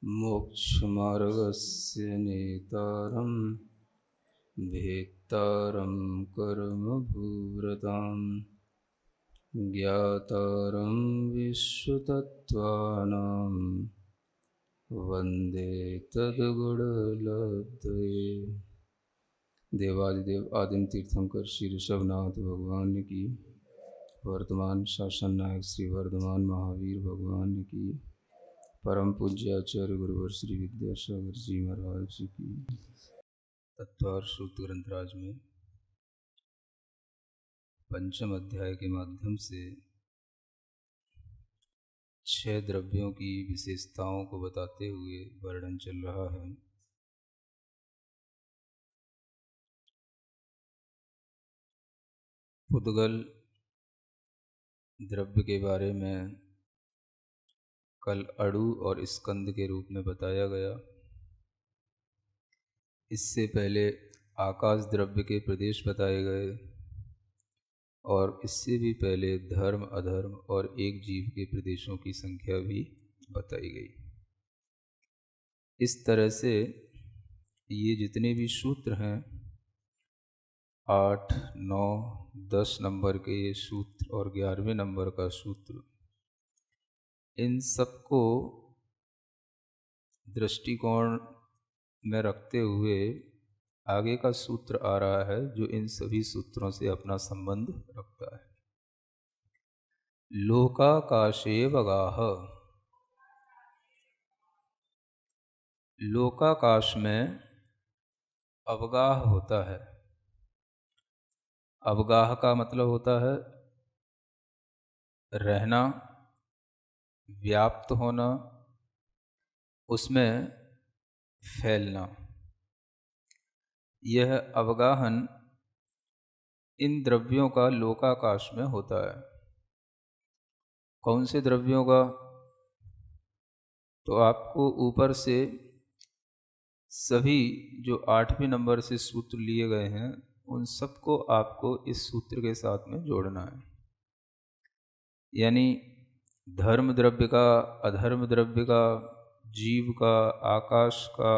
मोक्षमार्गस्य नेतारं भेत्तारं कर्मभूरतां ज्ञातारं विश्वतत्त्वानां वन्दे तद्गुणलब्धये। देवादिदेव आदिम तीर्थंकर श्री ऋषभनाथ भगवान की, वर्तमान शासन नायक श्री वर्धमान महावीर भगवान की, परम पूज्य आचार्य गुरुवर श्री विद्यासागर जी महाराज जी की। तत्वार सूत्र ग्रंथराज में पंचम अध्याय के माध्यम से 6 द्रव्यों की विशेषताओं को बताते हुए वर्णन चल रहा है। पुद्गल द्रव्य के बारे में कल अणु और स्कंद के रूप में बताया गया। इससे पहले आकाश द्रव्य के प्रदेश बताए गए और इससे भी पहले धर्म अधर्म और एक जीव के प्रदेशों की संख्या भी बताई गई। इस तरह से ये जितने भी सूत्र हैं 8, 9, 10 नंबर के ये सूत्र और 11वें नंबर का सूत्र, इन सबको दृष्टिकोण में रखते हुए आगे का सूत्र आ रहा है जो इन सभी सूत्रों से अपना संबंध रखता है। लोकाकाशेवगाह, लोकाकाश में अवगाह होता है। अवगाह का मतलब होता है रहना, व्याप्त होना, उसमें फैलना। यह अवगाहन इन द्रव्यों का लोकाकाश में होता है। कौन से द्रव्यों का? तो आपको ऊपर से सभी जो 8वें नंबर से सूत्र लिए गए हैं उन सबको आपको इस सूत्र के साथ में जोड़ना है। यानी धर्म द्रव्य का, अधर्म द्रव्य का, जीव का, आकाश का,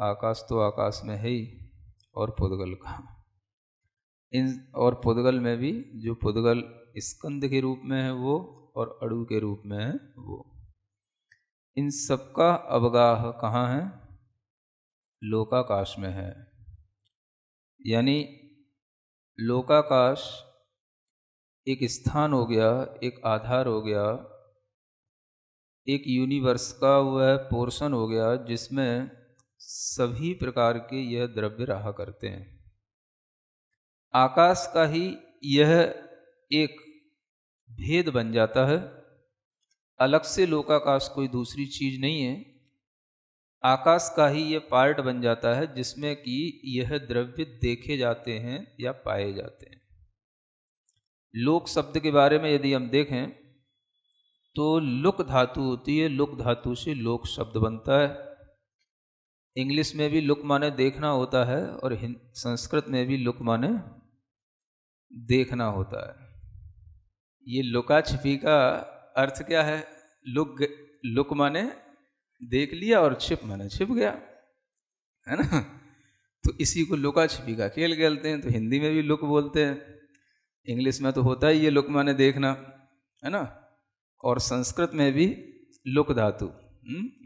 आकाश तो आकाश में है ही, और पुद्गल का। इन और पुद्गल में भी जो पुद्गल स्कंद के रूप में है वो और अणु के रूप में है वो, इन सबका अवगाह कहाँ है? लोकाकाश में है। यानी लोकाकाश एक स्थान हो गया, एक आधार हो गया, एक यूनिवर्स का वह पोर्शन हो गया जिसमें सभी प्रकार के यह द्रव्य रहा करते हैं। आकाश का ही यह एक भेद बन जाता है। अलग से लोकाकाश कोई दूसरी चीज नहीं है, आकाश का ही यह पार्ट बन जाता है जिसमें कि यह द्रव्य देखे जाते हैं या पाए जाते हैं। लोक शब्द के बारे में यदि हम देखें तो लुक धातु होती है, लुक धातु से लोक शब्द बनता है। इंग्लिश में भी लुक माने देखना होता है और संस्कृत में भी लुक माने देखना होता है। ये लुका छिपी का अर्थ क्या है? लुक माने देख लिया और छिप माने छिप गया, है ना। तो इसी को लुका छिपी का खेल खेलते हैं। तो हिंदी में भी लुक बोलते हैं, इंग्लिश में तो होता ही ये लुक माने देखना, है ना। और संस्कृत में भी लुक धातु,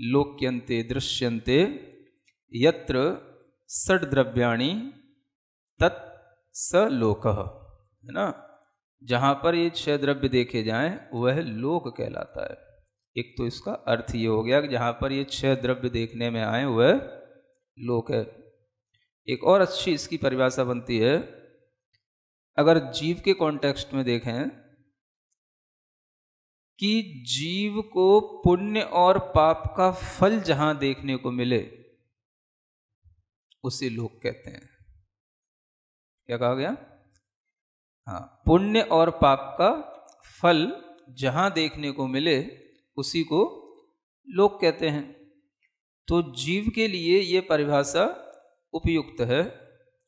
लोक्यन्ते दृश्यन्ते यत्र षड् द्रव्याणि तत् स लोकः, है ना। जहाँ पर ये 6 द्रव्य देखे जाएं वह लोक कहलाता है। एक तो इसका अर्थ ये हो गया कि जहाँ पर ये 6 द्रव्य देखने में आए वह लोक है। एक और अच्छी इसकी परिभाषा बनती है, अगर जीव के कॉन्टेक्स्ट में देखें कि जीव को पुण्य और पाप का फल जहां देखने को मिले उसे लोक कहते हैं। क्या कहा गया? हाँ, पुण्य और पाप का फल जहां देखने को मिले उसी को लोक कहते हैं। तो जीव के लिए ये परिभाषा उपयुक्त है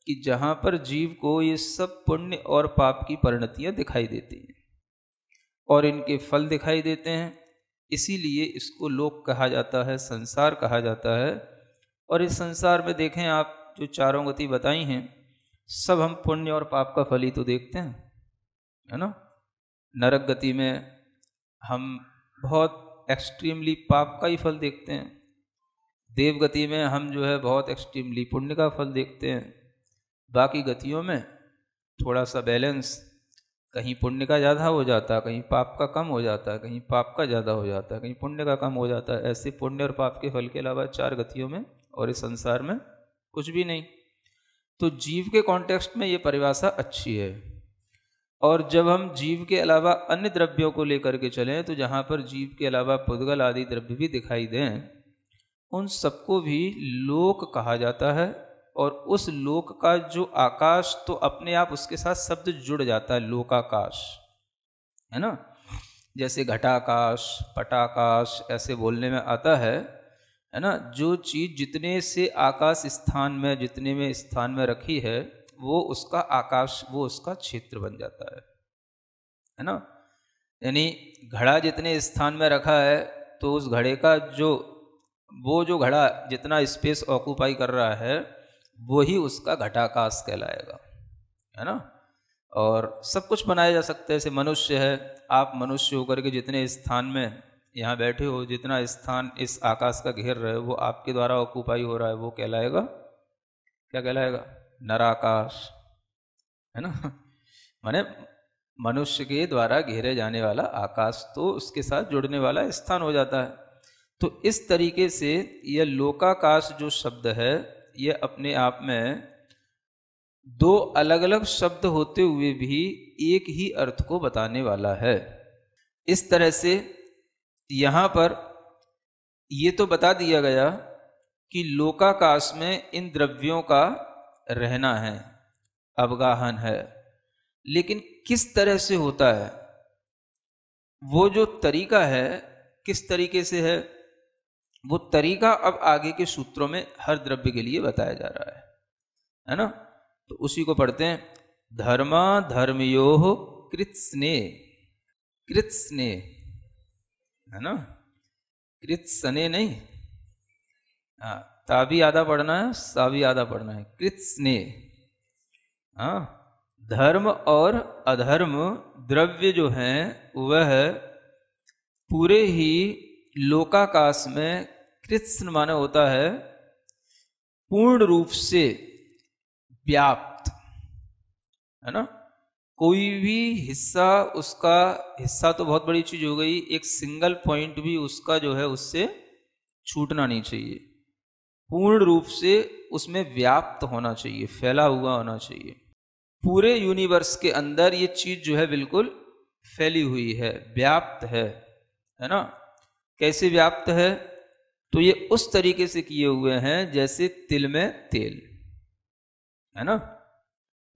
कि जहाँ पर जीव को ये सब पुण्य और पाप की परिणतियाँ दिखाई देती हैं और इनके फल दिखाई देते हैं, इसीलिए इसको लोक कहा जाता है, संसार कहा जाता है। और इस संसार में देखें आप, जो चारों गति बताई हैं, सब हम पुण्य और पाप का फल ही तो देखते हैं, है ना। नरक गति में हम बहुत एक्सट्रीमली पाप का ही फल देखते हैं, देव गति में हम जो है बहुत एक्सट्रीमली पुण्य का फल देखते हैं। बाकी गतियों में थोड़ा सा बैलेंस, कहीं पुण्य का ज़्यादा हो जाता है, कहीं पाप का कम हो जाता है, कहीं पाप का ज़्यादा हो जाता है, कहीं पुण्य का कम हो जाता है। ऐसे पुण्य और पाप के फल के अलावा चार गतियों में और इस संसार में कुछ भी नहीं। तो जीव के कॉन्टेक्स्ट में ये परिभाषा अच्छी है। और जब हम जीव के अलावा अन्य द्रव्यों को लेकर के चलें, तो जहाँ पर जीव के अलावा पुद्गल आदि द्रव्य भी दिखाई दें, उन सबको भी लोक कहा जाता है। और उस लोक का जो आकाश, तो अपने आप उसके साथ शब्द जुड़ जाता है, लोकाकाश, है ना। जैसे घटाकाश, पटाकाश ऐसे बोलने में आता है ना। जो चीज़ जितने से आकाश स्थान में, जितने में स्थान में रखी है, वो उसका आकाश, वो उसका क्षेत्र बन जाता है ना। यानी घड़ा जितने स्थान में रखा है, तो उस घड़े का वो जो घड़ा जितना स्पेस ऑक्यूपाई कर रहा है, वही उसका घटाकाश कहलाएगा, है ना। और सब कुछ बनाया जा सकता है। जैसे मनुष्य है, आप मनुष्य होकर के जितने स्थान में यहाँ बैठे हो, जितना स्थान इस आकाश का घेर रहे हो, वो आपके द्वारा ऑक्यूपाई हो रहा है, वो कहलाएगा, क्या कहलाएगा? नराकाश, है ना। माने मनुष्य के द्वारा घेरे जाने वाला आकाश तो उसके साथ जुड़ने वाला स्थान हो जाता है। तो इस तरीके से यह लोकाकाश जो शब्द है, यह अपने आप में दो अलग अलग शब्द होते हुए भी एक ही अर्थ को बताने वाला है। इस तरह से यहाँ पर ये तो बता दिया गया कि लोकाकाश में इन द्रव्यों का रहना है, अवगाहन है, लेकिन किस तरह से होता है, वो जो तरीका है किस तरीके से है, वो तरीका अब आगे के सूत्रों में हर द्रव्य के लिए बताया जा रहा है ना। तो उसी को पढ़ते हैं। धर्मा धर्मयोः कृत्स्ने, कृत्स्ने, है ना, कृत्स्ने नहीं, हाँ, ता भी आधा पढ़ना है, सा भी आधा पढ़ना है, कृत्स्ने। हाँ, धर्म और अधर्म द्रव्य जो हैं वह पूरे ही लोकाकाश में, कृत्स्न माने होता है पूर्ण रूप से व्याप्त, है ना। कोई भी हिस्सा, उसका हिस्सा तो बहुत बड़ी चीज हो गई, एक सिंगल पॉइंट भी उसका जो है उससे छूटना नहीं चाहिए, पूर्ण रूप से उसमें व्याप्त होना चाहिए, फैला हुआ होना चाहिए। पूरे यूनिवर्स के अंदर ये चीज जो है बिल्कुल फैली हुई है, व्याप्त है ना। कैसे व्याप्त है? तो ये उस तरीके से किए हुए हैं जैसे तिल में तेल, है ना।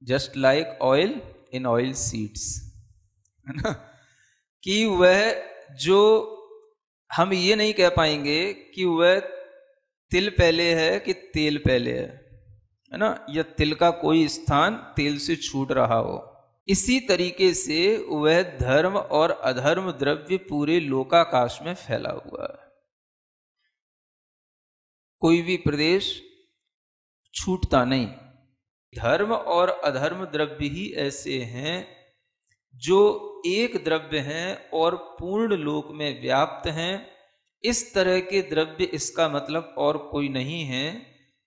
Just like oil in oil seeds, है ना। कि वह जो, हम ये नहीं कह पाएंगे कि वह तिल पहले है कि तेल पहले है ना, या तिल का कोई स्थान तेल से छूट रहा हो। इसी तरीके से वह धर्म और अधर्म द्रव्य पूरे लोकाकाश में फैला हुआ है। कोई भी प्रदेश छूटता नहीं। धर्म और अधर्म द्रव्य ही ऐसे हैं जो एक द्रव्य हैं और पूर्ण लोक में व्याप्त हैं। इस तरह के द्रव्य, इसका मतलब और कोई नहीं है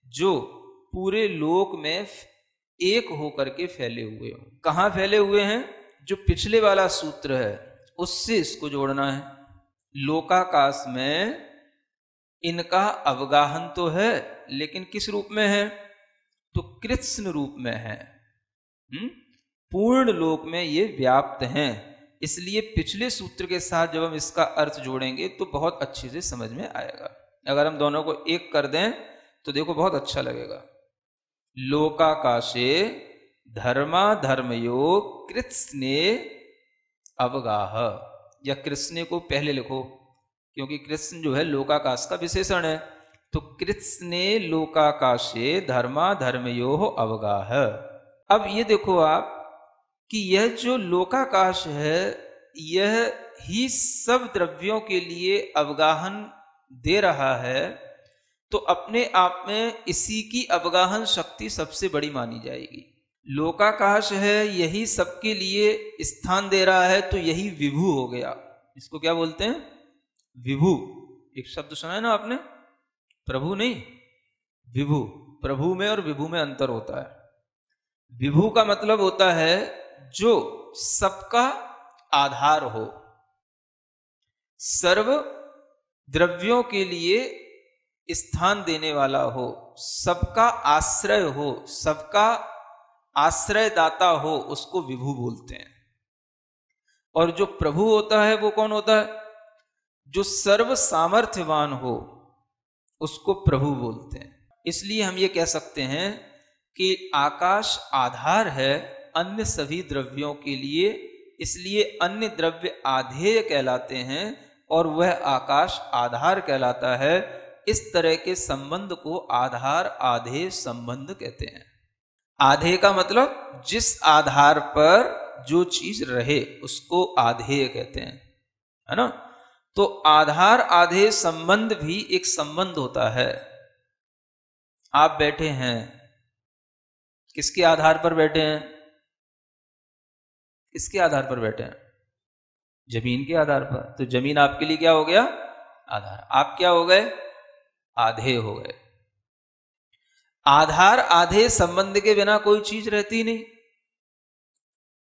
जो पूरे लोक में एक होकर के फैले हुए हो। कहाँ फैले हुए हैं? जो पिछले वाला सूत्र है उससे इसको जोड़ना है। लोकाकाश में इनका अवगाहन तो है, लेकिन किस रूप में है? तो कृत्स्न रूप में है। पूर्ण लोक में ये व्याप्त हैं। इसलिए पिछले सूत्र के साथ जब हम इसका अर्थ जोड़ेंगे तो बहुत अच्छे से समझ में आएगा। अगर हम दोनों को एक कर दें तो देखो बहुत अच्छा लगेगा। लोकाकाशे धर्मा धर्मयो कृत्स्ने अवगाह, या कृत्स्ने को पहले लिखो क्योंकि कृत्स्न जो है लोकाकाश का विशेषण है। तो कृत्स्ने लोकाकाशे धर्मा धर्मयो अवगाह। अब ये देखो आप कि यह जो लोकाकाश है, यह ही सब द्रव्यों के लिए अवगाहन दे रहा है तो अपने आप में इसी की अवगाहन शक्ति सबसे बड़ी मानी जाएगी। लोकाकाश है, यही सबके लिए स्थान दे रहा है, तो यही विभु हो गया। इसको क्या बोलते हैं? विभु। एक शब्द सुना है ना आपने, प्रभु नहीं, विभु। प्रभु में और विभु में अंतर होता है। विभु का मतलब होता है जो सबका आधार हो, सर्व द्रव्यों के लिए स्थान देने वाला हो, सबका आश्रय हो, सबका आश्रयदाता हो, उसको विभु बोलते हैं। और जो प्रभु होता है वो कौन होता है? जो सर्व सामर्थ्यवान हो, उसको प्रभु बोलते हैं। इसलिए हम ये कह सकते हैं कि आकाश आधार है अन्य सभी द्रव्यों के लिए, इसलिए अन्य द्रव्य आधेय कहलाते हैं और वह आकाश आधार कहलाता है। इस तरह के संबंध को आधार आधेय संबंध कहते हैं। आधेय का मतलब जिस आधार पर जो चीज रहे उसको आधेय कहते हैं, है ना। तो आधार आधेय संबंध भी एक संबंध होता है। आप बैठे हैं, किसके आधार पर बैठे हैं? किसके आधार पर बैठे हैं? जमीन के आधार पर। तो जमीन आपके लिए क्या हो गया? आधार। आप क्या हो गए? आधेय हो गए। आधार आधेय संबंध के बिना कोई चीज रहती नहीं।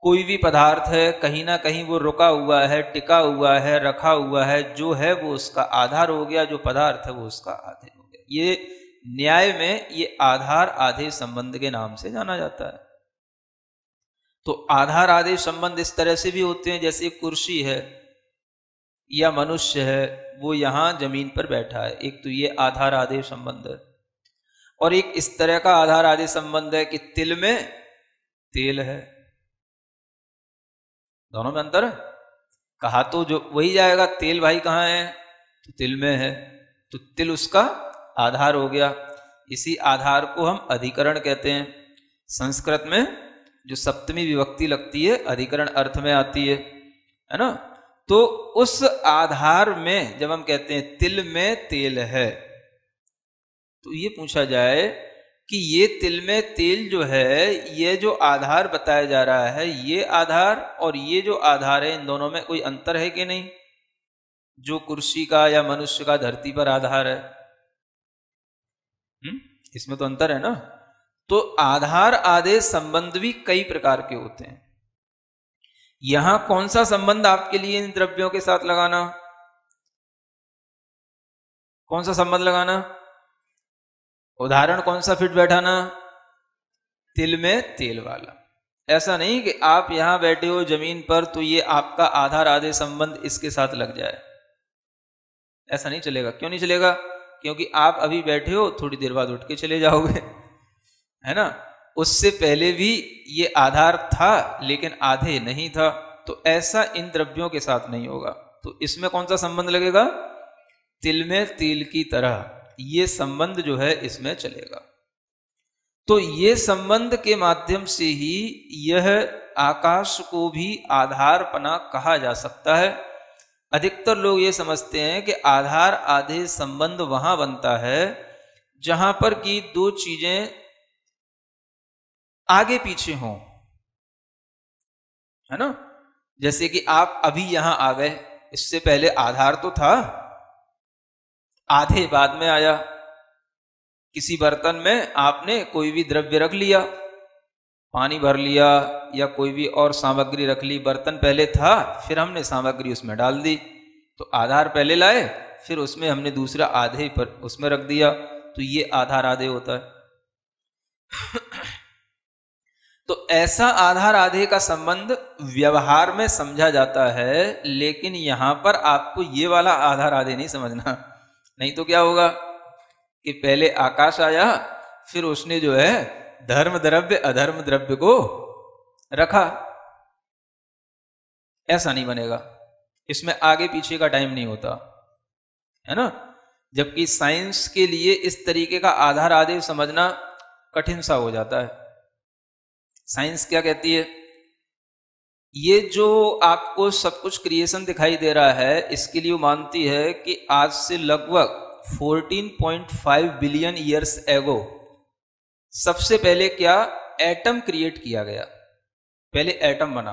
कोई भी पदार्थ है, कहीं ना कहीं वो रुका हुआ है, टिका हुआ है, रखा हुआ है, जो है वो उसका आधार हो गया, जो पदार्थ है वो उसका आधेय हो गया। ये न्याय में ये आधार आधेय संबंध के नाम से जाना जाता है। तो आधार आधेय संबंध इस तरह से भी होते हैं, जैसे कुर्सी है या मनुष्य है, वो यहां जमीन पर बैठा है, एक तो ये आधार आधेय संबंध है। और एक इस तरह का आधार आधेय संबंध है कि तिल में तेल है। दोनों में अंतर है। कहा तो जो वही जाएगा, तेल भाई कहाँ है? तो तिल में है, तो तिल उसका आधार हो गया। इसी आधार को हम अधिकरण कहते हैं। संस्कृत में जो सप्तमी विभक्ति लगती है अधिकरण अर्थ में आती है ना। तो उस आधार में जब हम कहते हैं तिल में तेल है, तो ये पूछा जाए कि ये तिल में तेल जो है, ये जो आधार बताया जा रहा है, ये आधार और ये जो आधार है, इन दोनों में कोई अंतर है कि नहीं? जो कुर्सी का या मनुष्य का धरती पर आधार है, इसमें तो अंतर है ना। तो आधार आधेय संबंध भी कई प्रकार के होते हैं। यहां कौन सा संबंध आपके लिए इन द्रव्यों के साथ लगाना? कौन सा संबंध लगाना? उदाहरण कौन सा फिट बैठाना? तिल में तेल वाला। ऐसा नहीं कि आप यहां बैठे हो जमीन पर तो ये आपका आधार आधेय संबंध इसके साथ लग जाए, ऐसा नहीं चलेगा। क्यों नहीं चलेगा? क्योंकि आप अभी बैठे हो, थोड़ी देर बाद उठ के चले जाओगे, है ना। उससे पहले भी ये आधार था लेकिन आधे नहीं था, तो ऐसा इन द्रव्यों के साथ नहीं होगा। तो इसमें कौन सा संबंध लगेगा? तिल में तेल की तरह ये संबंध जो है इसमें चलेगा। तो ये संबंध के माध्यम से ही यह आकाश को भी आधारपना कहा जा सकता है। अधिकतर लोग ये समझते हैं कि आधार आधेय संबंध वहां बनता है जहां पर कि दो चीजें आगे पीछे हों, है ना। जैसे कि आप अभी यहां आ गए, इससे पहले आधार तो था, आधे बाद में आया। किसी बर्तन में आपने कोई भी द्रव्य रख लिया, पानी भर लिया या कोई भी और सामग्री रख ली, बर्तन पहले था, फिर हमने सामग्री उसमें डाल दी, तो आधार पहले लाए, फिर उसमें हमने दूसरा आधे पर उसमें रख दिया, तो ये आधार आधे होता है। तो ऐसा आधार आधे का संबंध व्यवहार में समझा जाता है, लेकिन यहां पर आपको ये वाला आधार आधे नहीं समझना। नहीं तो क्या होगा कि पहले आकाश आया, फिर उसने जो है धर्म द्रव्य अधर्म द्रव्य को रखा, ऐसा नहीं बनेगा। इसमें आगे पीछे का टाइम नहीं होता, है ना। जबकि साइंस के लिए इस तरीके का आधार आधे समझना कठिन सा हो जाता है। साइंस क्या कहती है? ये जो आपको सब कुछ क्रिएशन दिखाई दे रहा है, इसके लिए वो मानती है कि आज से लगभग 14.5 बिलियन ईयर्स एगो सबसे पहले क्या एटम क्रिएट किया गया। पहले एटम बना।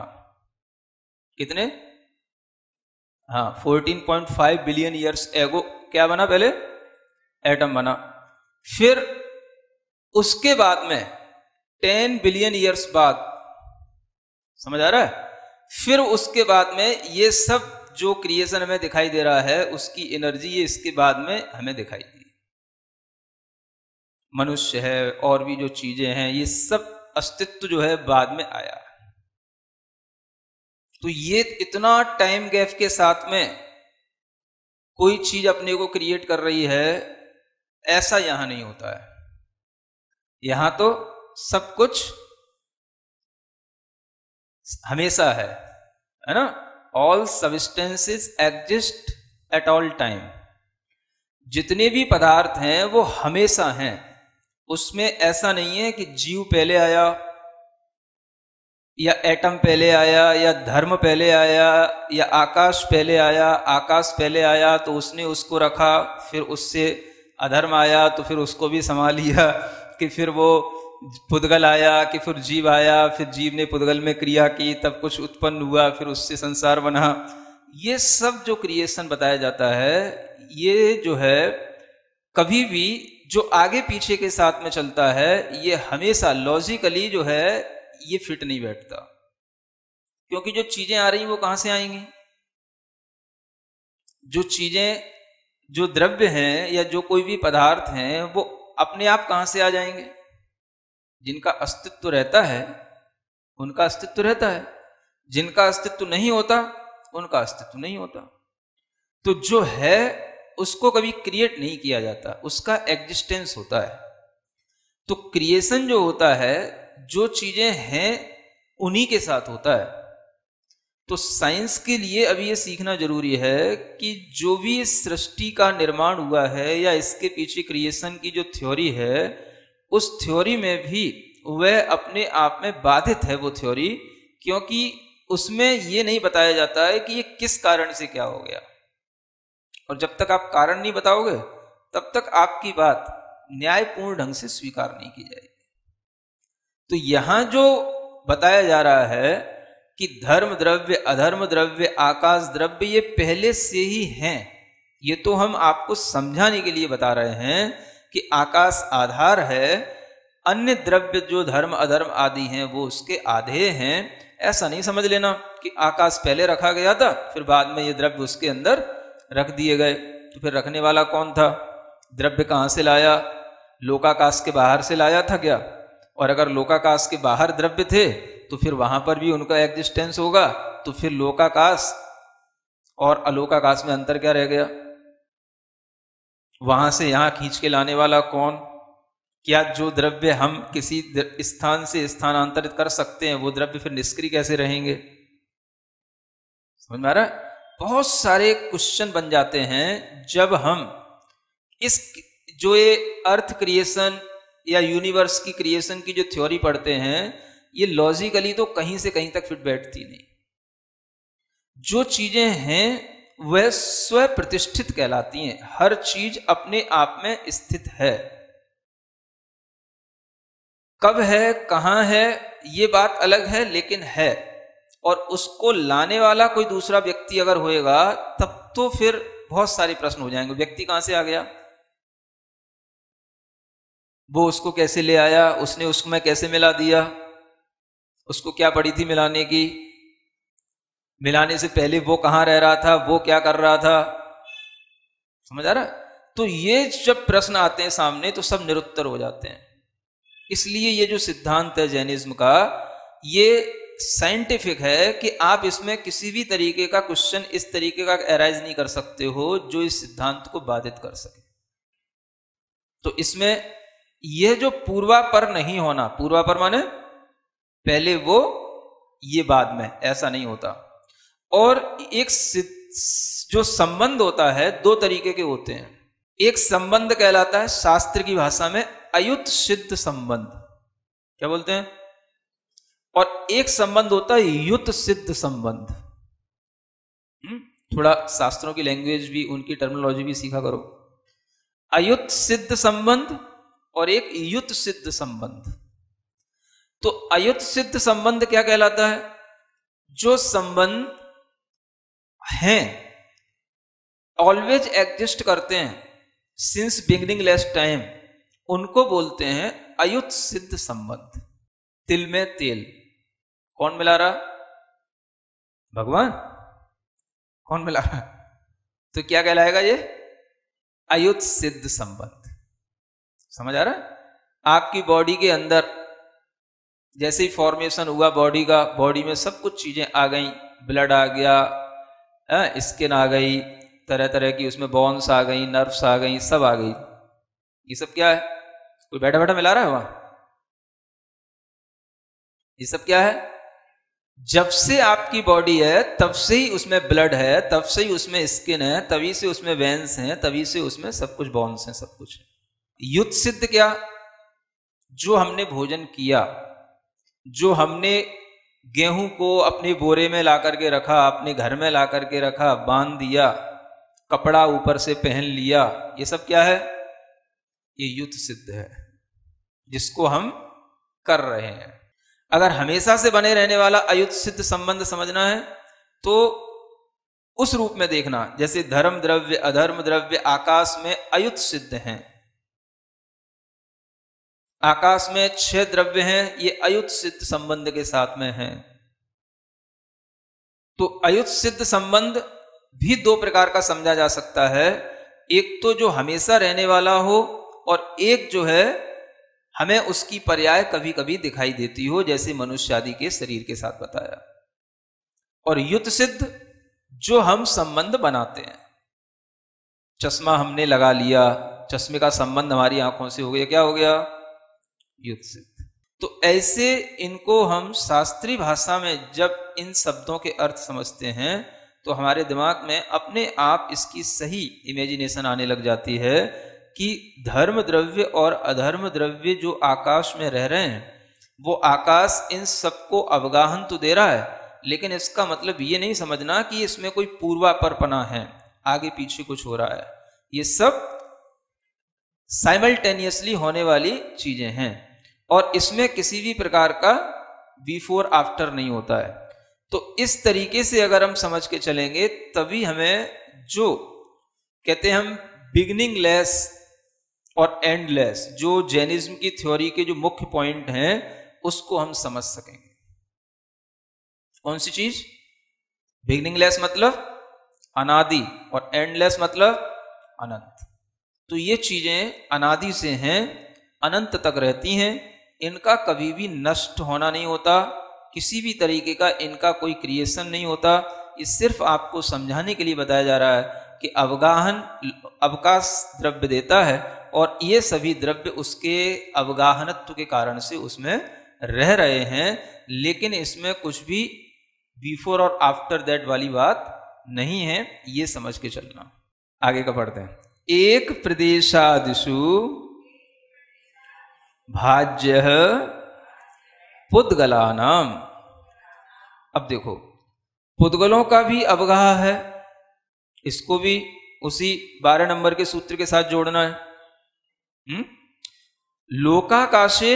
कितने? हाँ, 14.5 बिलियन ईयर्स एगो क्या बना? पहले एटम बना। फिर उसके बाद में 10 बिलियन ईयर्स बाद, समझ आ रहा है, फिर उसके बाद में ये सब जो क्रिएशन हमें दिखाई दे रहा है उसकी एनर्जी ये इसके बाद में हमें दिखाई दी। मनुष्य है और भी जो चीजें हैं, ये सब अस्तित्व जो है बाद में आया। तो ये इतना टाइम गैप के साथ में कोई चीज अपने को क्रिएट कर रही है, ऐसा यहां नहीं होता है। यहां तो सब कुछ हमेशा है ना। All substances exist at all time. जितने भी पदार्थ हैं वो हमेशा हैं। उसमें ऐसा नहीं है कि जीव पहले आया या एटम पहले आया या धर्म पहले आया या आकाश पहले आया। आकाश पहले आया तो उसने उसको रखा, फिर उससे अधर्म आया तो फिर उसको भी संभाल लिया, कि फिर वो पुद्गल आया, कि फिर जीव आया, फिर जीव ने पुद्गल में क्रिया की, तब कुछ उत्पन्न हुआ, फिर उससे संसार बना। ये सब जो क्रिएशन बताया जाता है, ये जो है कभी भी जो आगे पीछे के साथ में चलता है, ये हमेशा लॉजिकली जो है ये फिट नहीं बैठता। क्योंकि जो चीजें आ रही वो कहां से आएंगी? जो चीजें, जो द्रव्य हैं या जो कोई भी पदार्थ हैं, वो अपने आप कहां से आ जाएंगे? जिनका अस्तित्व रहता है उनका अस्तित्व रहता है, जिनका अस्तित्व नहीं होता उनका अस्तित्व नहीं होता। तो जो है उसको कभी क्रिएट नहीं किया जाता, उसका एग्जिस्टेंस होता है। तो क्रिएशन जो होता है, जो चीजें हैं उन्हीं के साथ होता है। तो साइंस के लिए अभी ये सीखना जरूरी है कि जो भी इस सृष्टि का निर्माण हुआ है या इसके पीछे क्रिएशन की जो थ्योरी है, उस थ्योरी में भी वह अपने आप में बाधित है वो थ्योरी, क्योंकि उसमें ये नहीं बताया जाता है कि ये किस कारण से क्या हो गया। और जब तक आप कारण नहीं बताओगे तब तक आपकी बात न्यायपूर्ण ढंग से स्वीकार नहीं की जाएगी। तो यहां जो बताया जा रहा है कि धर्म द्रव्य, अधर्म द्रव्य, आकाश द्रव्य, ये पहले से ही हैं। ये तो हम आपको समझाने के लिए बता रहे हैं कि आकाश आधार है, अन्य द्रव्य जो धर्म अधर्म आदि हैं वो उसके आधे हैं। ऐसा नहीं समझ लेना कि आकाश पहले रखा गया था, फिर बाद में ये द्रव्य उसके अंदर रख दिए गए। तो फिर रखने वाला कौन था? द्रव्य कहां से लाया? लोकाकाश के बाहर से लाया था क्या? और अगर लोकाकाश के बाहर द्रव्य थे तो फिर वहां पर भी उनका एग्जिस्टेंस होगा। तो फिर लोकाकाश और अलोकाकाश में अंतर क्या रह गया? वहां से यहां खींच के लाने वाला कौन? क्या जो द्रव्य हम किसी स्थान से स्थानांतरित कर सकते हैं, वो द्रव्य फिर निष्क्रिय कैसे रहेंगे? समझ में आ रहा है? बहुत सारे क्वेश्चन बन जाते हैं जब हम इस जो ये अर्थ क्रिएशन या यूनिवर्स की क्रिएशन की जो थ्योरी पढ़ते हैं, ये लॉजिकली तो कहीं से कहीं तक फिट बैठती नहीं। जो चीजें हैं वह स्व प्रतिष्ठित कहलाती हैं। हर चीज अपने आप में स्थित है। कब है, कहां है, ये बात अलग है, लेकिन है। और उसको लाने वाला कोई दूसरा व्यक्ति अगर होएगा तब तो फिर बहुत सारे प्रश्न हो जाएंगे। व्यक्ति कहां से आ गया? वो उसको कैसे ले आया? उसने उसमें कैसे मिला दिया? उसको क्या पड़ी थी मिलाने की? मिलाने से पहले वो कहां रह रहा था? वो क्या कर रहा था? समझ आ रहा? तो ये जब प्रश्न आते हैं सामने तो सब निरुत्तर हो जाते हैं। इसलिए ये जो सिद्धांत है जैनिज्म का, ये साइंटिफिक है कि आप इसमें किसी भी तरीके का क्वेश्चन इस तरीके का एराइज नहीं कर सकते हो जो इस सिद्धांत को बाधित कर सके। तो इसमें यह जो पूर्वापर नहीं होना, पूर्वापर माने पहले वो ये बाद में, ऐसा नहीं होता। और एक जो संबंध होता है दो तरीके के होते हैं। एक संबंध कहलाता है शास्त्र की भाषा में अयुत सिद्ध संबंध। क्या बोलते हैं? और एक संबंध होता है युत सिद्ध संबंध। थोड़ा शास्त्रों की लैंग्वेज भी, उनकी टर्मिनोलॉजी भी सीखा करो। अयुत सिद्ध संबंध और एक युत सिद्ध संबंध। तो अयुत सिद्ध संबंध क्या कहलाता है? जो संबंध हैं, ऑलवेज एग्जिस्ट करते हैं सिंस बिगिनिंग लेस टाइम, उनको बोलते हैं अयुत सिद्ध संबंध। तिल में तेल कौन मिला रहा? भगवान। कौन मिला रहा? तो क्या कहलाएगा ये? अयुत सिद्ध संबंध। समझ आ रहा है? आपकी बॉडी के अंदर जैसे ही फॉर्मेशन हुआ बॉडी का, बॉडी में सब कुछ चीजें आ गई, ब्लड आ गया, स्किन आ गई, तरह तरह की उसमें बोन्स आ गई, नर्व्स आ गई, सब आ गई। ये सब क्या है? कोई बैठा बैठा मिला रहा है वहां? ये सब क्या है? जब से आपकी बॉडी है तब से ही उसमें ब्लड है, तब से ही उसमें स्किन है, तभी से उसमें वेन्स हैं, तभी से उसमें सब कुछ बोन्स हैं, सब कुछ है। युत सिद्ध क्या? जो हमने भोजन किया, जो हमने गेहूं को अपने बोरे में ला करके रखा, अपने घर में ला करके रखा, बांध दिया, कपड़ा ऊपर से पहन लिया, ये सब क्या है? ये युत सिद्ध है, जिसको हम कर रहे हैं। अगर हमेशा से बने रहने वाला अयुत सिद्ध संबंध समझना है तो उस रूप में देखना, जैसे धर्म द्रव्य अधर्म द्रव्य आकाश में अयुत सिद्ध हैं। आकाश में 6 द्रव्य हैं, ये अयुत सिद्ध संबंध के साथ में हैं। तो अयुत सिद्ध संबंध भी 2 प्रकार का समझा जा सकता है। एक तो जो हमेशा रहने वाला हो, और एक जो है हमें उसकी पर्याय कभी कभी दिखाई देती हो, जैसे मनुष्य आदि के शरीर के साथ बताया। और युत सिद्ध जो हम संबंध बनाते हैं, चश्मा हमने लगा लिया, चश्मे का संबंध हमारी आंखों से हो गया, क्या हो गया? युत सिद्ध। तो ऐसे इनको हम शास्त्रीय भाषा में जब इन शब्दों के अर्थ समझते हैं तो हमारे दिमाग में अपने आप इसकी सही इमेजिनेशन आने लग जाती है कि धर्म द्रव्य और अधर्म द्रव्य जो आकाश में रह रहे हैं, वो आकाश इन सबको अवगाहन तो दे रहा है, लेकिन इसका मतलब ये नहीं समझना कि इसमें कोई पूर्वापरपना है, आगे पीछे कुछ हो रहा है। ये सब साइमल्टेनियसली होने वाली चीजें हैं और इसमें किसी भी प्रकार का बिफोर आफ्टर नहीं होता है। तो इस तरीके से अगर हम समझ के चलेंगे तभी हमें जो कहते हैं हम बिगिनिंग लेस और एंडलेस, जो जैनिज्म की थ्योरी के जो मुख्य पॉइंट हैं, उसको हम समझ सकेंगे। कौन सी चीज? बिगिनिंगलेस मतलब अनादि और एंडलेस मतलब अनंत। तो ये चीजें अनादि से हैं, अनंत तक रहती हैं, इनका कभी भी नष्ट होना नहीं होता, किसी भी तरीके का इनका कोई क्रिएशन नहीं होता। ये सिर्फ आपको समझाने के लिए बताया जा रहा है कि अवगाहन अवकाश द्रव्य देता है और ये सभी द्रव्य उसके अवगाहनत्व के कारण से उसमें रह रहे हैं, लेकिन इसमें कुछ भी बिफोर और आफ्टर दैट वाली बात नहीं है। ये समझ के चलना। आगे का पढ़ते हैं। एक प्रदेशादिषु भाज्य पुद्गलानाम। अब देखो, पुद्गलों का भी अवगाह है, इसको भी उसी 12 नंबर के सूत्र के साथ जोड़ना है। लोकाकाशे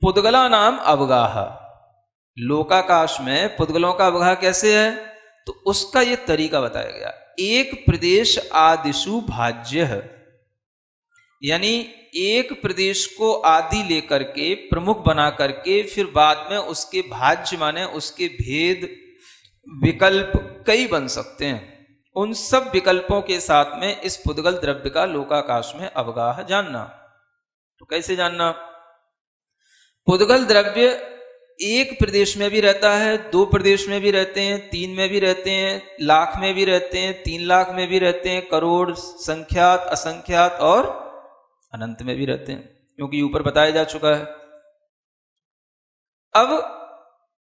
पुद्गला नाम अवगाह। लोकाकाश में पुद्गलों का अवगाह कैसे है? तो उसका ये तरीका बताया गया। एक प्रदेश आदिषु भाज्य, यानी एक प्रदेश को आदि लेकर के प्रमुख बना करके फिर बाद में उसके भाज्य माने उसके भेद विकल्प कई बन सकते हैं। उन सब विकल्पों के साथ में इस पुद्गल द्रव्य का लोकाकाश में अवगाह जानना। तो कैसे जानना? पुद्गल द्रव्य एक प्रदेश में भी रहता है, 2 प्रदेश में भी रहते हैं, 3 में भी रहते हैं, लाख में भी रहते हैं, 3 लाख में भी रहते हैं, करोड़, संख्यात, असंख्यात और अनंत में भी रहते हैं, क्योंकि ऊपर बताया जा चुका है। अब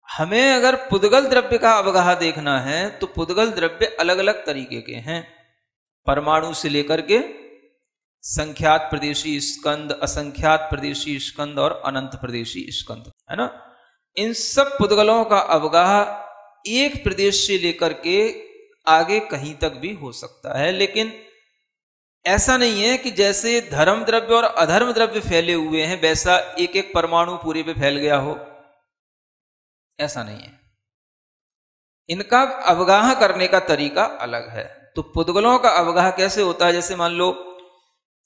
हमें अगर पुद्गल द्रव्य का अवगाह देखना है तो पुद्गल द्रव्य अलग अलग तरीके के हैं, परमाणु से लेकर के संख्यात प्रदेशी स्कंद, असंख्यात प्रदेशी स्कंद और अनंत प्रदेशी स्कंद, है ना। इन सब पुद्गलों का अवगाह एक प्रदेश से लेकर के आगे कहीं तक भी हो सकता है, लेकिन ऐसा नहीं है कि जैसे धर्म द्रव्य और अधर्म द्रव्य फैले हुए हैं वैसा एक एक परमाणु पूरे पे फैल गया हो, ऐसा नहीं है। इनका अवगाह करने का तरीका अलग है। तो पुद्गलों का अवगाह कैसे होता है, जैसे मान लो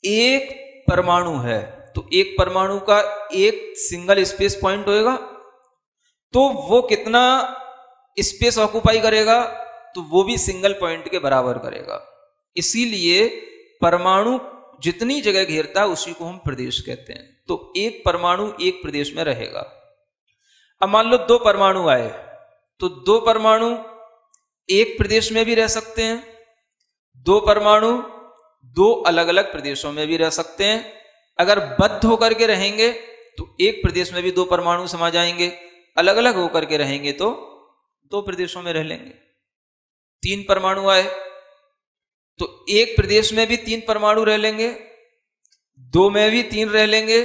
एक परमाणु है, तो एक परमाणु का एक सिंगल स्पेस पॉइंट होएगा, तो वो कितना स्पेस ऑक्युपाई करेगा, तो वो भी सिंगल पॉइंट के बराबर करेगा। इसीलिए परमाणु जितनी जगह घेरता है उसी को हम प्रदेश कहते हैं। तो एक परमाणु एक प्रदेश में रहेगा। अब मान लो दो परमाणु आए, तो दो परमाणु एक प्रदेश में भी रह सकते हैं, दो परमाणु दो अलग अलग प्रदेशों में भी रह सकते हैं। अगर बद्ध होकर के रहेंगे तो एक प्रदेश में भी दो परमाणु समा जाएंगे, अलग अलग होकर के रहेंगे तो दो प्रदेशों में रह लेंगे। तीन परमाणु आए तो एक प्रदेश में भी तीन परमाणु रह लेंगे, दो में भी तीन रह लेंगे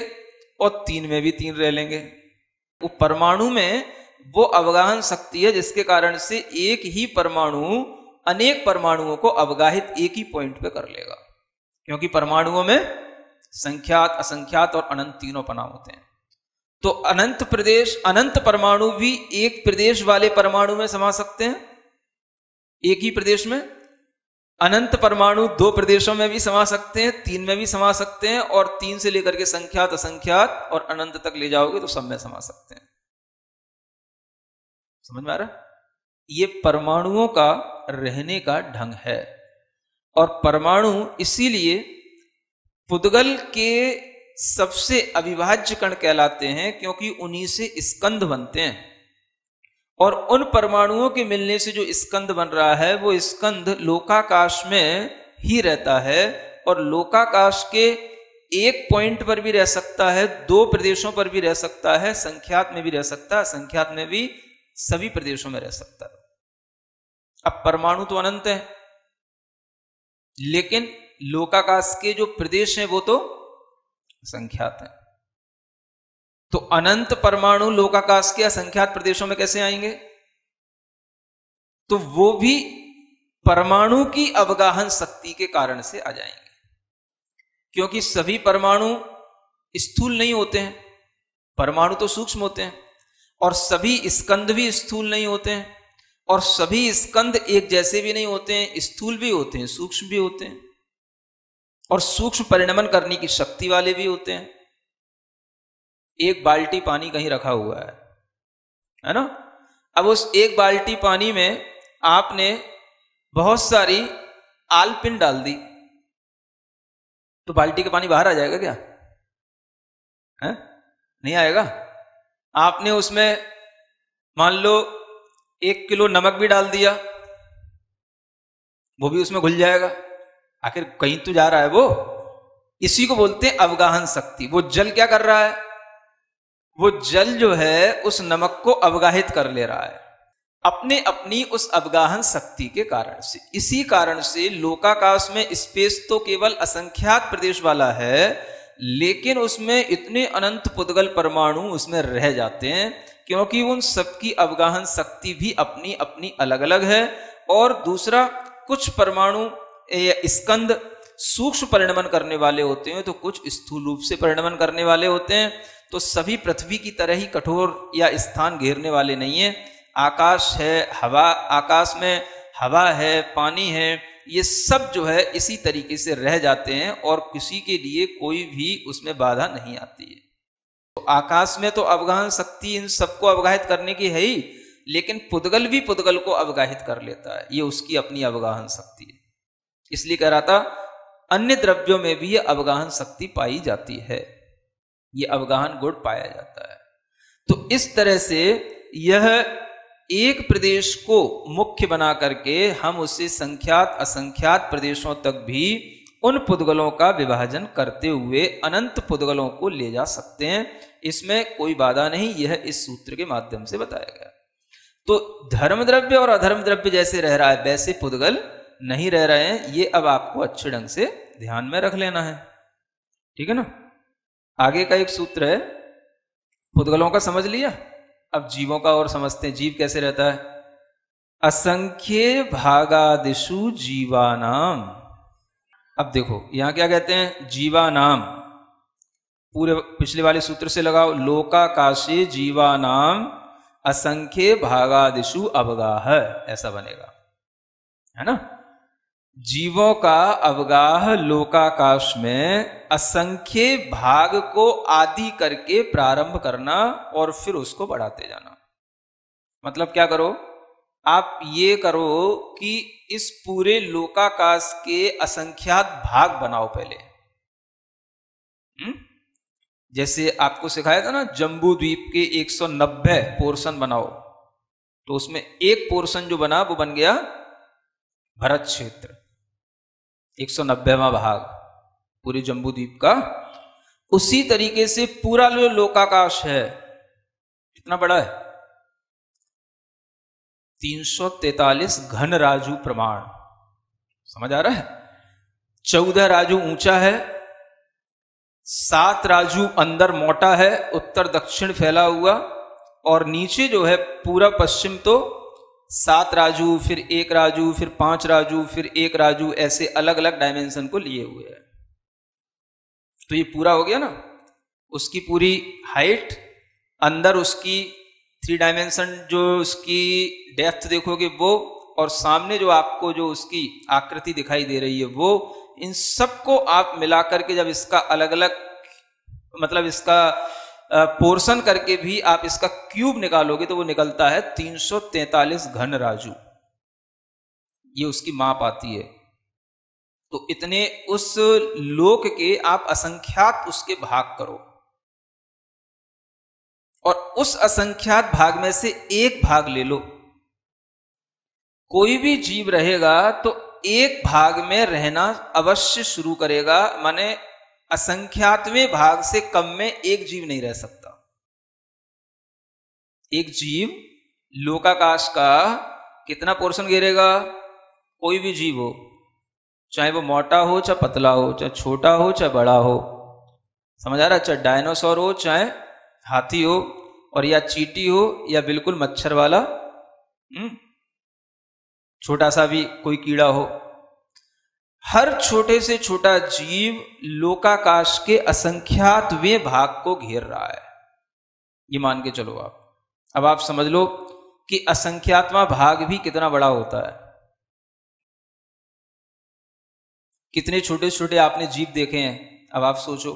और तीन में भी तीन रह लेंगे। वो परमाणु में वो अवगाहन शक्ति है जिसके कारण से एक ही परमाणु अनेक परमाणुओं को अवगाहित एक ही पॉइंट पे कर लेगा, क्योंकि परमाणुओं में संख्यात, असंख्यात और अनंत तीनों पनाह होते हैं। तो अनंत प्रदेश, अनंत परमाणु भी एक प्रदेश वाले परमाणु में समा सकते हैं, एक ही प्रदेश में। अनंत परमाणु दो प्रदेशों में भी समा सकते हैं, तीन में भी समा सकते हैं, और तीन से लेकर के संख्यात, असंख्यात और अनंत तक ले जाओगे तो सब में समा सकते हैं। समझ में आ रहा है? ये परमाणुओं का रहने का ढंग है। और परमाणु इसीलिए पुद्गल के सबसे अविभाज्य कण कहलाते हैं, क्योंकि उन्हीं से स्कंद बनते हैं। और उन परमाणुओं के मिलने से जो स्कंद बन रहा है वो स्कंद लोकाकाश में ही रहता है, और लोकाकाश के एक पॉइंट पर भी रह सकता है, दो प्रदेशों पर भी रह सकता है, संख्यात में भी रह सकता है, संख्यात में भी सभी प्रदेशों में रह सकता है। अब परमाणु तो अनंत है, लेकिन लोकाकाश के जो प्रदेश हैं वो तो संख्यात हैं। तो अनंत परमाणु लोकाकाश के असंख्यात प्रदेशों में कैसे आएंगे? तो वो भी परमाणु की अवगाहन शक्ति के कारण से आ जाएंगे, क्योंकि सभी परमाणु स्थूल नहीं होते हैं, परमाणु तो सूक्ष्म होते हैं, और सभी स्कंद भी स्थूल नहीं होते हैं, और सभी स्कंद एक जैसे भी नहीं होते हैं, स्थूल भी होते हैं, सूक्ष्म भी होते हैं, और सूक्ष्म परिणमन करने की शक्ति वाले भी होते हैं। एक बाल्टी पानी कहीं रखा हुआ है ना? अब उस एक बाल्टी पानी में आपने बहुत सारी आलपिन डाल दी, तो बाल्टी का पानी बाहर आ जाएगा क्या? है? नहीं आएगा। आपने उसमें मान लो 1 किलो नमक भी डाल दिया, वो भी उसमें घुल जाएगा, आखिर कहीं तो जा रहा है वो। इसी को बोलते हैं अवगाहन शक्ति। वो जल क्या कर रहा है? वो जल जो है उस नमक को अवगाहित कर ले रहा है अपने अपनी उस अवगाहन शक्ति के कारण से। इसी कारण से लोकाकाश में स्पेस तो केवल असंख्यात प्रदेश वाला है, लेकिन उसमें इतने अनंत पुद्गल परमाणु उसमें रह जाते हैं, क्योंकि उन सबकी अवगाहन शक्ति भी अपनी अपनी अलग अलग है। और दूसरा, कुछ परमाणु स्कंद सूक्ष्म परिणमन करने वाले होते हैं, तो कुछ स्थूल रूप से परिणमन करने वाले होते हैं। तो सभी पृथ्वी की तरह ही कठोर या स्थान घेरने वाले नहीं है। आकाश है, हवा, आकाश में हवा है, पानी है, ये सब जो है इसी तरीके से रह जाते हैं, और किसी के लिए कोई भी उसमें बाधा नहीं आती है। तो आकाश में तो अवगाहन शक्ति इन सबको अवगाहित करने की है ही, लेकिन पुद्गल भी पुद्गल को अवगाहित कर लेता है, ये उसकी अपनी अवगाहन शक्ति है। इसलिए कह रहा था अन्य द्रव्यों में भी यह अवगाहन शक्ति पाई जाती है, ये अवगाहन गुण पाया जाता है। तो इस तरह से यह एक प्रदेश को मुख्य बना करके हम उसे संख्यात असंख्यात प्रदेशों तक भी उन पुद्गलों का विभाजन करते हुए अनंत पुद्गलों को ले जा सकते हैं। इसमें कोई बाधा नहीं, यह इस सूत्र के माध्यम से बताया गया। तो धर्म द्रव्य और अधर्म द्रव्य जैसे रह रहा है वैसे पुद्गल नहीं रह रहे हैं, ये अब आपको अच्छे ढंग से ध्यान में रख लेना है। ठीक है ना? आगे का एक सूत्र है, पुद्गलों का समझ लिया, अब जीवों का और समझते हैं, जीव कैसे रहता है। असंख्य भागादिषु जीवानाम। अब देखो यहां क्या कहते हैं, जीवानाम, पूरे पिछले वाले सूत्र से लगाओ, लोकाकाशे जीवानाम असंख्य भागादिषु अवगाह, ऐसा बनेगा, है ना। जीवों का अवगाह लोकाकाश में असंख्य भाग को आदि करके प्रारंभ करना और फिर उसको बढ़ाते जाना। मतलब क्या करो, आप ये करो कि इस पूरे लोकाकाश के असंख्यात भाग बनाओ पहले। जैसे आपको सिखाया था ना, जम्बू द्वीप के 190 पोर्शन बनाओ, तो उसमें एक पोर्शन जो बना वो बन गया भरत क्षेत्र, 190वां भाग पूरे जम्बू द्वीप का। उसी तरीके से पूरा जो लोकाकाश है कितना बड़ा है, 343 घन राजू प्रमाण, समझ आ रहा है। 14 राजू ऊंचा है, 7 राजू अंदर मोटा है, उत्तर दक्षिण फैला हुआ, और नीचे जो है पूरा पश्चिम तो 7 राजू, फिर 1 राजू, फिर 5 राजू, फिर 1 राजू, ऐसे अलग अलग डायमेंशन को लिए हुए है। तो ये पूरा हो गया ना, उसकी पूरी हाइट, अंदर उसकी 3 डायमेंशन जो उसकी डेप्थ देखोगे वो, और सामने जो आपको जो उसकी आकृति दिखाई दे रही है वो, इन सबको आप मिलाकर के जब इसका अलग अलग मतलब इसका पोर्शन करके भी आप इसका क्यूब निकालोगे तो वो निकलता है 343 घन राजू, ये उसकी माप आती है। तो इतने उस लोक के आप असंख्यात उसके भाग करो, और उस असंख्यात भाग में से एक भाग ले लो। कोई भी जीव रहेगा तो एक भाग में रहना अवश्य शुरू करेगा, माने असंख्यातवें भाग से कम में एक जीव नहीं रह सकता। एक जीव लोकाकाश का कितना पोर्शन घेरेगा, कोई भी जीव हो, चाहे वो मोटा हो चाहे पतला हो, चाहे छोटा हो चाहे बड़ा हो, समझ आ रहा, चाहे डायनासोर हो चाहे हाथी हो, और या चींटी हो या बिल्कुल मच्छर वाला छोटा सा भी कोई कीड़ा हो, हर छोटे से छोटा जीव लोकाकाश के असंख्यातवें भाग को घेर रहा है। ये मान के चलो आप। अब आप समझ लो कि असंख्यातवां भाग भी कितना बड़ा होता है। कितने छोटे छोटे आपने जीव देखे हैं, अब आप सोचो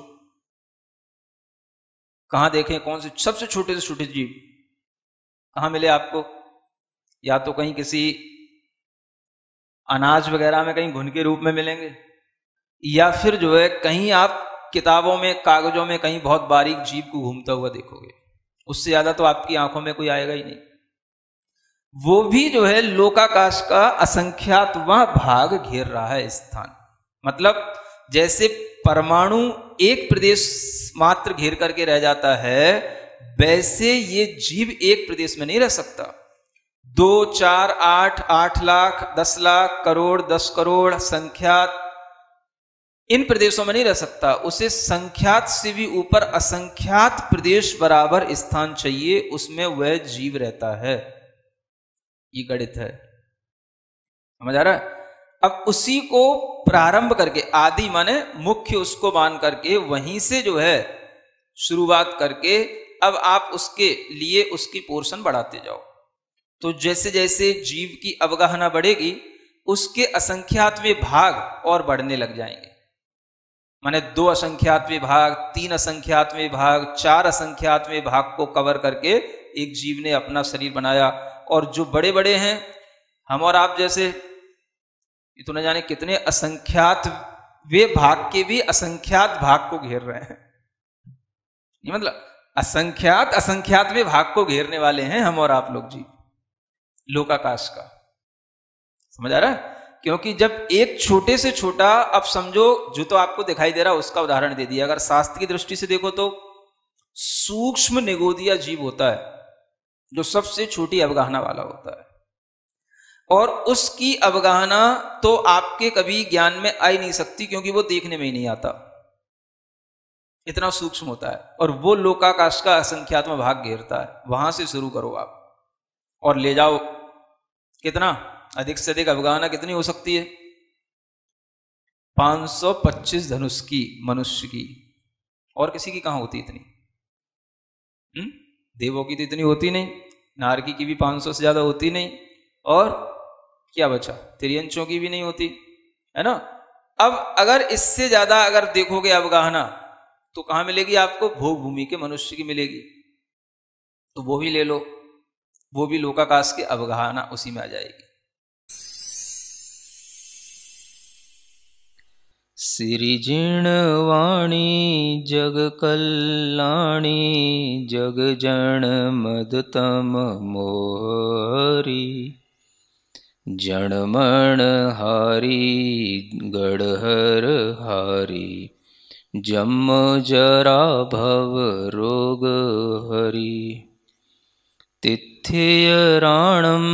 कहां देखे, कौन से सबसे छोटे से छोटे जीव कहां मिले आपको। या तो कहीं किसी अनाज वगैरह में कहीं घुन के रूप में मिलेंगे, या फिर जो है कहीं आप किताबों में कागजों में कहीं बहुत बारीक जीव को घूमता हुआ देखोगे, उससे ज्यादा तो आपकी आंखों में कोई आएगा ही नहीं। वो भी जो है लोकाकाश का असंख्यातवां भाग घेर रहा है स्थान। मतलब जैसे परमाणु एक प्रदेश मात्र घेर करके रह जाता है, वैसे ये जीव एक प्रदेश में नहीं रह सकता। 2, 4, 8, 8 लाख, 10 लाख, करोड़, 10 करोड़ संख्यात, इन प्रदेशों में नहीं रह सकता। उसे संख्यात से भी ऊपर असंख्यात प्रदेश बराबर स्थान चाहिए, उसमें वह जीव रहता है। ये गणित है, समझ आ रहा है। अब उसी को प्रारंभ करके, आदि माने मुख्य उसको मान करके, वहीं से जो है शुरुआत करके अब आप उसके लिए उसकी पोर्शन बढ़ाते जाओ। तो जैसे जैसे जीव की अवगाहना बढ़ेगी, उसके असंख्यातवें भाग और बढ़ने लग जाएंगे। माने 2 असंख्यातवें भाग, 3 असंख्यातवें भाग, 4 असंख्यातवें भाग को कवर करके एक जीव ने अपना शरीर बनाया। और जो बड़े बड़े हैं, हम और आप जैसे, ये तो न जाने कितने असंख्यात वे भाग के भी असंख्यात भाग को घेर रहे हैं। ये मतलब असंख्यात असंख्यात वे भाग को घेरने वाले हैं हम और आप लोग जी, लोकाकाश का। समझ आ रहा है। क्योंकि जब एक छोटे से छोटा, अब समझो जो तो आपको दिखाई दे रहा है उसका उदाहरण दे दिया, अगर शास्त्र की दृष्टि से देखो तो सूक्ष्म निगोदिया जीव होता है जो सबसे छोटी अवगाहना वाला होता है, और उसकी अवगाहना तो आपके कभी ज्ञान में आ ही नहीं सकती, क्योंकि वो देखने में ही नहीं आता। इतना सूक्ष्म होता है। और वो लोकाकाश का असंख्यात्म भाग घेरता है। वहां से शुरू करो आप और ले जाओ। कितना अधिक से अधिक अवगाहना कितनी हो सकती है? 525 धनुष की मनुष्य की। और किसी की कहां होती इतनी? देवों की तो इतनी होती नहीं, नारकी की भी 500 से ज्यादा होती नहीं, और क्या बचा, तिर्यंचों की भी नहीं होती, है ना। अब अगर इससे ज्यादा अगर देखोगे अवगाहना तो कहां मिलेगी आपको? भोग भूमि के मनुष्य की मिलेगी। तो वो भी ले लो, वो भी लोकाकाश की अवगाहना उसी में आ जाएगी। सिरिजिणवाणी जग कल्याणी जग जन मदतम मोहरी जनमण हारी गढ़हर हारी जम जरा भव रोग हरि तिथ्य राणम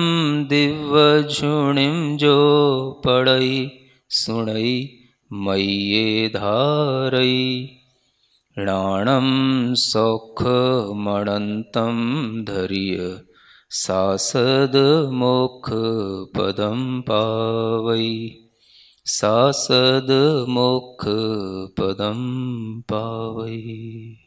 दिव्य झुणिम जो पड़ई सुणई मय्ये धारई राणम सौख मणंतम धर्य सासद मोक्ष पदम पावई सासद मोक्ष पदम पावई।